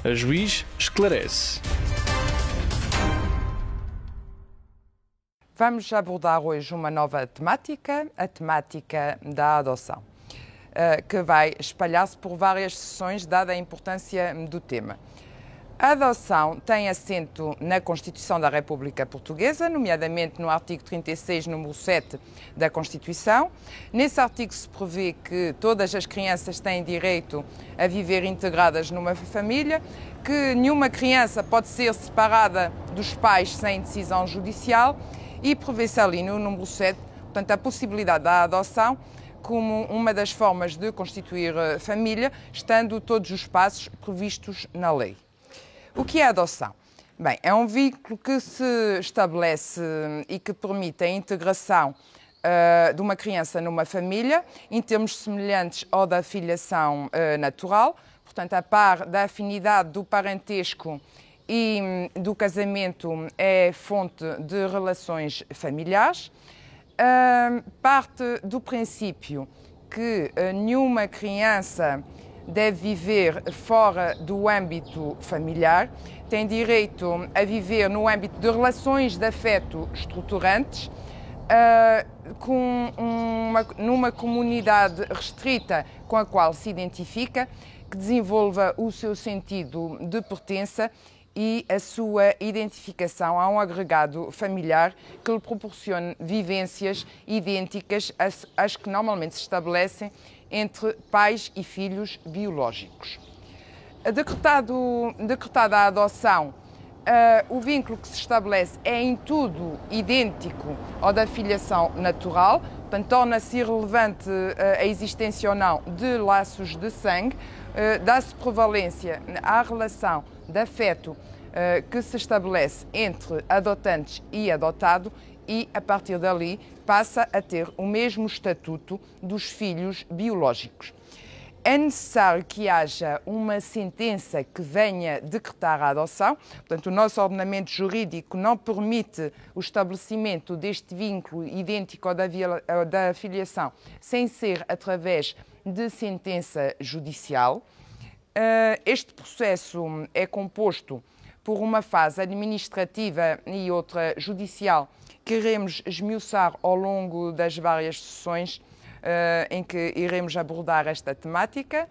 A Juiz esclarece. Vamos abordar hoje uma nova temática, a temática da adoção, que vai espalhar-se por várias sessões, dada a importância do tema. A adoção tem assento na Constituição da República Portuguesa, nomeadamente no artigo 36, número 7 da Constituição. Nesse artigo se prevê que todas as crianças têm direito a viver integradas numa família, que nenhuma criança pode ser separada dos pais sem decisão judicial e prevê-se ali no número 7, portanto, a possibilidade da adoção como uma das formas de constituir família, estando todos os passos previstos na lei. O que é a adoção? Bem, é um vínculo que se estabelece e que permite a integração de uma criança numa família, em termos semelhantes ao da filiação natural, portanto, a par da afinidade do parentesco e do casamento é fonte de relações familiares. Parte do princípio que nenhuma criança deve viver fora do âmbito familiar, tem direito a viver no âmbito de relações de afeto estruturantes, numa comunidade restrita com a qual se identifica, que desenvolva o seu sentido de pertença e a sua identificação a um agregado familiar que lhe proporcione vivências idênticas às que normalmente se estabelecem entre pais e filhos biológicos. Decretada a adoção, o vínculo que se estabelece é em tudo idêntico ao da filiação natural, portanto, torna-se irrelevante a existência ou não de laços de sangue, dá-se prevalência à relação de afeto que se estabelece entre adotantes e adotado e, a partir dali, passa a ter o mesmo estatuto dos filhos biológicos. É necessário que haja uma sentença que venha decretar a adoção, portanto, o nosso ordenamento jurídico não permite o estabelecimento deste vínculo idêntico ao da filiação sem ser através de sentença judicial. Este processo é composto por uma fase administrativa e outra judicial que iremos esmiuçar ao longo das várias sessões em que iremos abordar esta temática.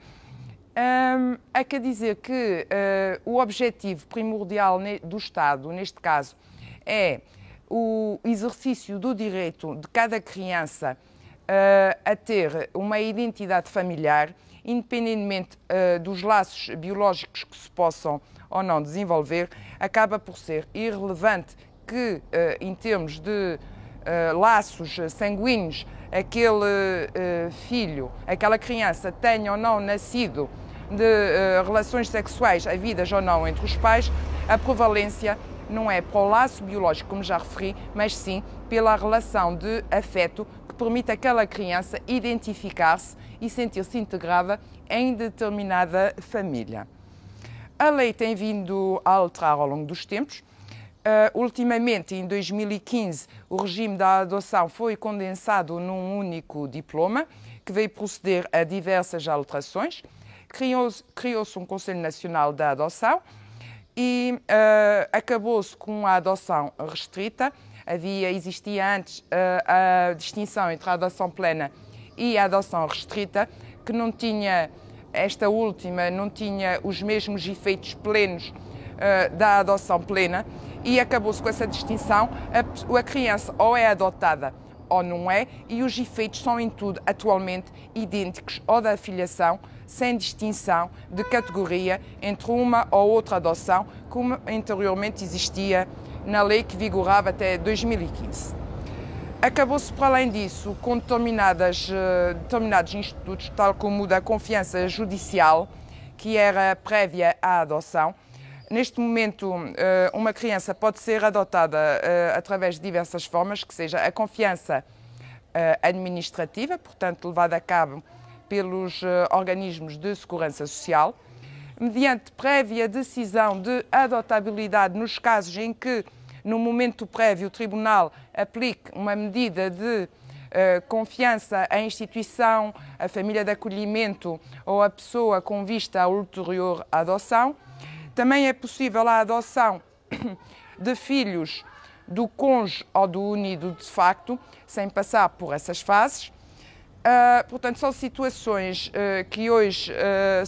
Há que dizer que o objetivo primordial do Estado, neste caso, é o exercício do direito de cada criança a ter uma identidade familiar, independentemente dos laços biológicos que se possam ou não desenvolver. Acaba por ser irrelevante que, em termos de laços sanguíneos, aquele filho, aquela criança tenha ou não nascido de relações sexuais havidas ou não entre os pais, a prevalência não é para o laço biológico, como já referi, mas sim pela relação de afeto que permite àquela criança identificar-se e sentir-se integrada em determinada família. A lei tem vindo a alterar ao longo dos tempos. Ultimamente, em 2015, o regime da adoção foi condensado num único diploma, que veio proceder a diversas alterações. Criou-se um Conselho Nacional da Adoção e acabou-se com a adoção restrita. Existia antes a distinção entre a adoção plena e a adoção restrita, que não tinha, esta última não tinha os mesmos efeitos plenos da adoção plena, e acabou-se com essa distinção. A criança ou é adotada ou não é, e os efeitos são em tudo atualmente idênticos ao da filiação, sem distinção de categoria entre uma ou outra adoção, como anteriormente existia na lei que vigorava até 2015. Acabou-se, para além disso, com determinados institutos, tal como o da confiança judicial, que era prévia à adoção. Neste momento, uma criança pode ser adotada através de diversas formas, que seja a confiança administrativa, portanto, levada a cabo pelos organismos de segurança social, mediante prévia decisão de adotabilidade nos casos em que, no momento prévio, o Tribunal aplique uma medida de confiança à instituição, à família de acolhimento ou à pessoa com vista à ulterior adoção. Também é possível a adoção de filhos do cônjuge ou do unido de facto, sem passar por essas fases. Portanto, são situações que hoje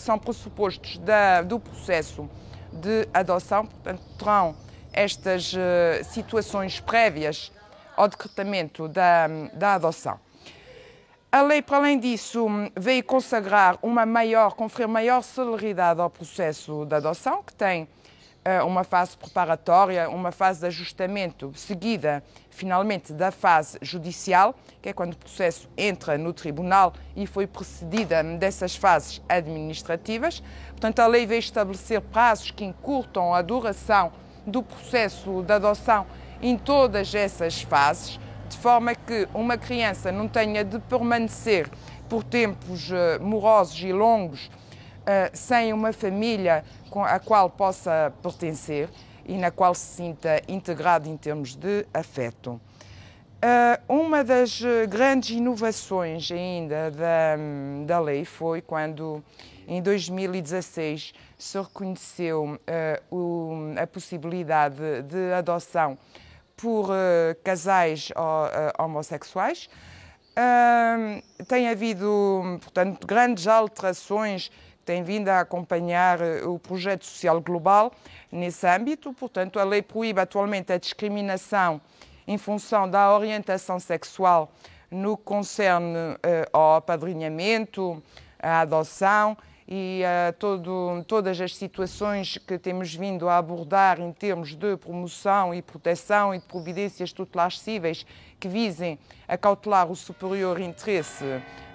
são pressupostos do processo de adoção, portanto, terão estas situações prévias ao decretamento da adoção. A lei, para além disso, veio consagrar conferir maior celeridade ao processo de adoção, que tem uma fase preparatória, uma fase de ajustamento, seguida, finalmente, da fase judicial, que é quando o processo entra no tribunal e foi precedida dessas fases administrativas. Portanto, a lei veio estabelecer prazos que encurtam a duração do processo de adoção em todas essas fases, de forma que uma criança não tenha de permanecer por tempos morosos e longos sem uma família à qual possa pertencer e na qual se sinta integrado em termos de afeto. Uma das grandes inovações ainda da lei foi quando, em 2016, se reconheceu a possibilidade de adoção por casais homossexuais. Tem havido, portanto, grandes alterações que têm vindo a acompanhar o projeto social global nesse âmbito. Portanto, a lei proíbe atualmente a discriminação em função da orientação sexual no que concerne ao apadrinhamento, à adoção e a todas as situações que temos vindo a abordar em termos de promoção e proteção e de providências tutelares cíveis que visem a cautelar o superior interesse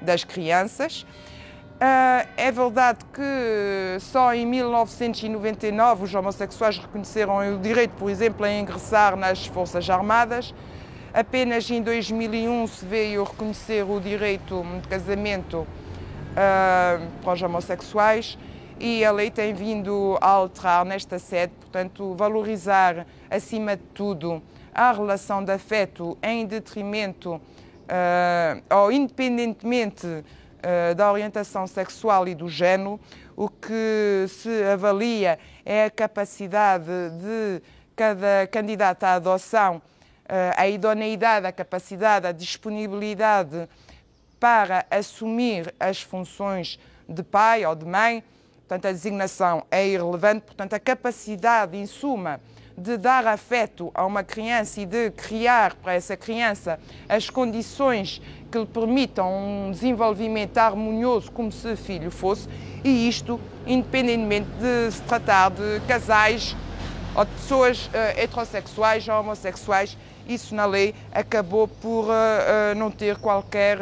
das crianças. É verdade que só em 1999 os homossexuais reconheceram o direito, por exemplo, a ingressar nas Forças Armadas. Apenas em 2001 se veio reconhecer o direito de casamento para os homossexuais e a lei tem vindo a alterar nesta sede, portanto, valorizar acima de tudo a relação de afeto em detrimento ou independentemente da orientação sexual e do género. O que se avalia é a capacidade de cada candidato à adoção, a idoneidade, a capacidade, a disponibilidade para assumir as funções de pai ou de mãe. Portanto, a designação é irrelevante. Portanto, a capacidade, em suma, de dar afeto a uma criança e de criar para essa criança as condições que lhe permitam um desenvolvimento harmonioso como se filho fosse, e isto independentemente de se tratar de casais ou de pessoas heterossexuais ou homossexuais. Isso na lei acabou por não ter qualquer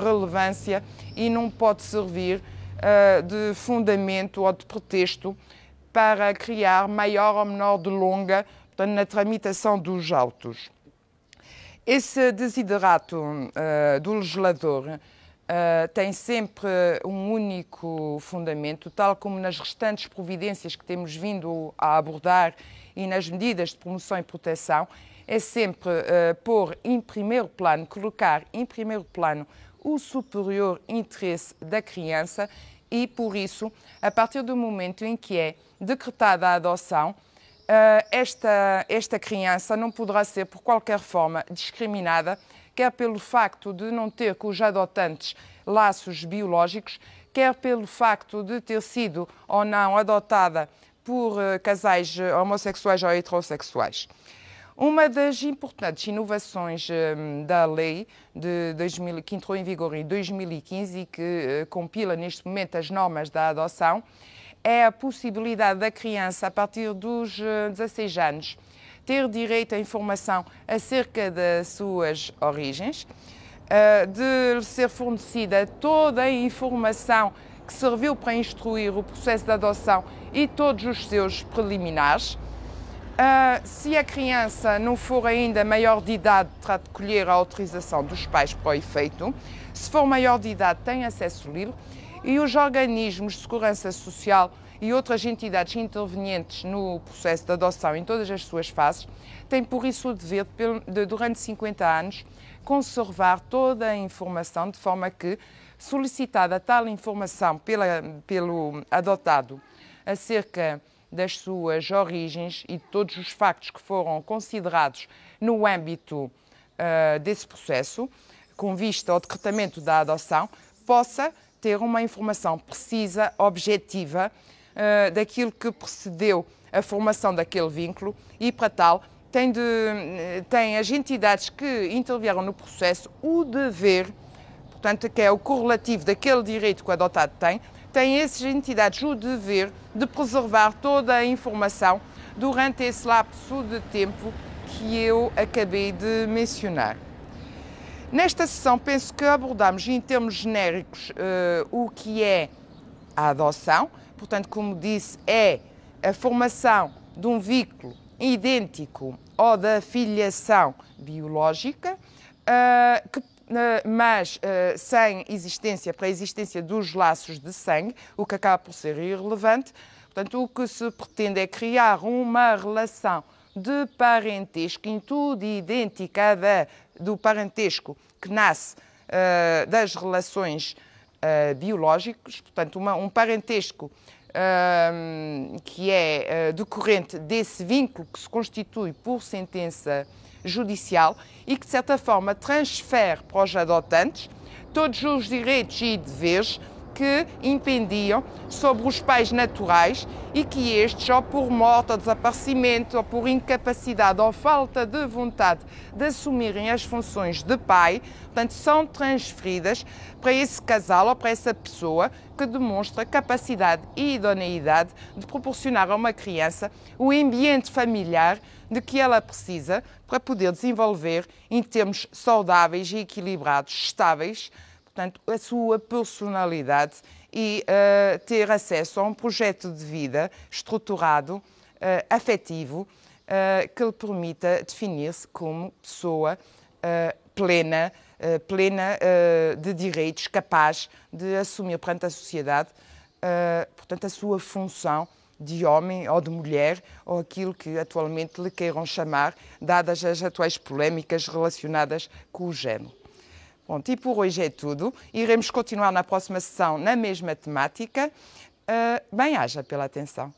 relevância e não pode servir de fundamento ou de pretexto para criar maior ou menor delonga, portanto, na tramitação dos autos. Esse desiderato do legislador tem sempre um único fundamento, tal como nas restantes providências que temos vindo a abordar e nas medidas de promoção e proteção, é sempre pôr em primeiro plano, colocar em primeiro plano o superior interesse da criança e, por isso, a partir do momento em que é decretada a adoção, esta criança não poderá ser, por qualquer forma, discriminada, quer pelo facto de não ter com os adotantes laços biológicos, quer pelo facto de ter sido ou não adotada por casais homossexuais ou heterossexuais. Uma das importantes inovações da lei que entrou em vigor em 2015 e que compila neste momento as normas da adoção é a possibilidade da criança, a partir dos 16 anos, ter direito à informação acerca das suas origens, de ser fornecida toda a informação que serviu para instruir o processo de adoção e todos os seus preliminares. Se a criança não for ainda maior de idade, terá de colher a autorização dos pais para o efeito. Se for maior de idade, tem acesso livre. E os organismos de segurança social e outras entidades intervenientes no processo de adoção em todas as suas fases têm, por isso, o dever de, durante 50 anos, conservar toda a informação, de forma que, solicitada tal informação pelo adotado acerca das suas origens e de todos os factos que foram considerados no âmbito desse processo, com vista ao decretamento da adoção, possa ter uma informação precisa, objetiva, daquilo que precedeu a formação daquele vínculo e, para tal, tem as entidades que intervieram no processo o dever, portanto, que é o correlativo daquele direito que o adotado tem essas entidades o dever de preservar toda a informação durante esse lapso de tempo que eu acabei de mencionar. Nesta sessão, penso que abordamos em termos genéricos o que é a adoção. Portanto, como disse, é a formação de um vínculo idêntico ou da filiação biológica, mas sem pré-existência dos laços de sangue, o que acaba por ser irrelevante. Portanto, o que se pretende é criar uma relação de parentesco em tudo idêntica do parentesco que nasce das relações biológicas, portanto, um parentesco que é decorrente desse vínculo que se constitui por sentença judicial e que, de certa forma, transfere para os adotantes todos os direitos e deveres que impendiam sobre os pais naturais e que estes, ou por morte, ou desaparecimento, ou por incapacidade ou falta de vontade de assumirem as funções de pai, portanto, são transferidas para esse casal ou para essa pessoa que demonstra capacidade e idoneidade de proporcionar a uma criança o ambiente familiar de que ela precisa para poder desenvolver em termos saudáveis e equilibrados, estáveis, portanto, a sua personalidade e ter acesso a um projeto de vida estruturado, afetivo, que lhe permita definir-se como pessoa plena de direitos, capaz de assumir perante a sociedade, portanto, a sua função de homem ou de mulher, ou aquilo que atualmente lhe queiram chamar, dadas as atuais polémicas relacionadas com o género. Pronto, e por hoje é tudo. Iremos continuar na próxima sessão na mesma temática. Bem-aja pela atenção.